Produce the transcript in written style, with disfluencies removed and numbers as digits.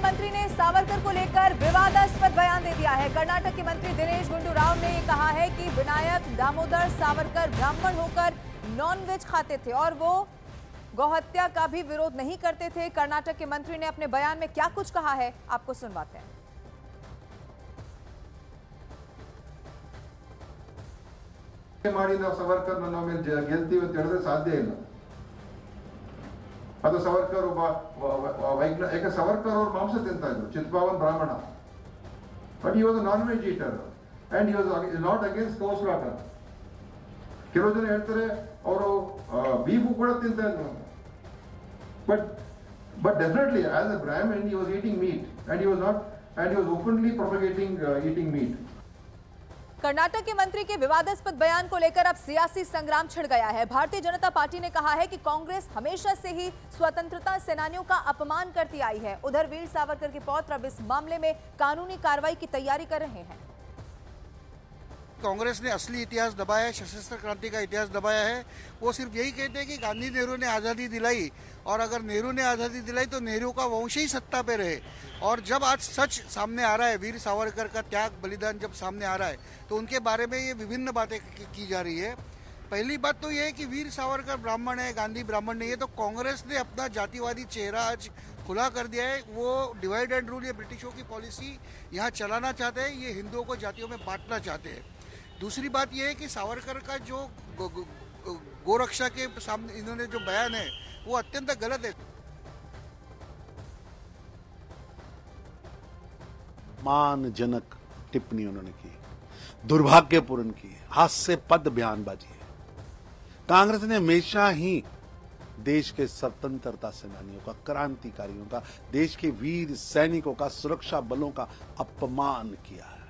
मंत्री ने सावरकर को लेकर विवादास्पद बयान दे दिया है। कर्नाटक के मंत्री दिनेश गुंडू राव ने कहा है कि विनायक दामोदर सावरकर ब्राह्मण होकर नॉनवेज खाते थे और वो गौहत्या का भी विरोध नहीं करते थे। कर्नाटक के मंत्री ने अपने बयान में क्या कुछ कहा है, आपको सुनवाते हैं। सावरकर ಮೇಲೆ ಗೆಲ್ತೀವಿ ಅಂತ ಹೇಳಿದ್ರೆ ಸಾಧ್ಯ ಇಲ್ಲ। ಅದು ಸಾವರ್ಕರ್ ಯಾಕೆ ಸಾವರ್ಕರ್ ಅವರು ಮಾಂಸ ತಿಂತಾ ಇದ್ರು, ಚಿತ್ಪಾವನ್ ಬ್ರಾಹ್ಮಣ, but he was a non-veg eater and he was not against cow slaughter. ಕೆಲವು ಜನ ಹೇಳ್ತಾರೆ ಅವರು ಬೀಫ್ ಕೂಡ ತಿಂತಾ ಇದ್ರು, but definitely as a Brahmin he was eating meat and he was openly propagating eating meat. Karnataka के मंत्री के विवादास्पद बयान को लेकर अब सियासी संग्राम छिड़ गया है। भारतीय जनता पार्टी ने कहा है कि कांग्रेस हमेशा से ही स्वतंत्रता सेनानियों का अपमान करती आई है। उधर वीर सावरकर के पौत्र अब इस मामले में कानूनी कार्रवाई की तैयारी कर रहे हैं। कांग्रेस ने असली इतिहास दबाया है, सशस्त्र क्रांति का इतिहास दबाया है। वो सिर्फ यही कहते हैं कि गांधी नेहरू ने आज़ादी दिलाई और अगर नेहरू ने आज़ादी दिलाई तो नेहरू का वंश ही सत्ता पे रहे। और जब आज सच सामने आ रहा है, वीर सावरकर का त्याग बलिदान जब सामने आ रहा है, तो उनके बारे में ये विभिन्न बातें की जा रही है। पहली बात तो ये है कि वीर सावरकर ब्राह्मण है, गांधी ब्राह्मण नहीं है, तो कांग्रेस ने अपना जातिवादी चेहरा आज खुला कर दिया है। वो डिवाइड एंड रूल, ये ब्रिटिशों की पॉलिसी यहाँ चलाना चाहते हैं, ये हिंदुओं को जातियों में बांटना चाहते हैं। दूसरी बात यह है कि सावरकर का जो गोरक्षा के सामने इन्होंने जो बयान है वो अत्यंत गलत है। मानजनक टिप्पणी उन्होंने की, दुर्भाग्यपूर्ण की, हास्यास्पद बयानबाजी है। कांग्रेस ने हमेशा ही देश के स्वतंत्रता सेनानियों का, क्रांतिकारियों का, देश के वीर सैनिकों का, सुरक्षा बलों का अपमान किया है।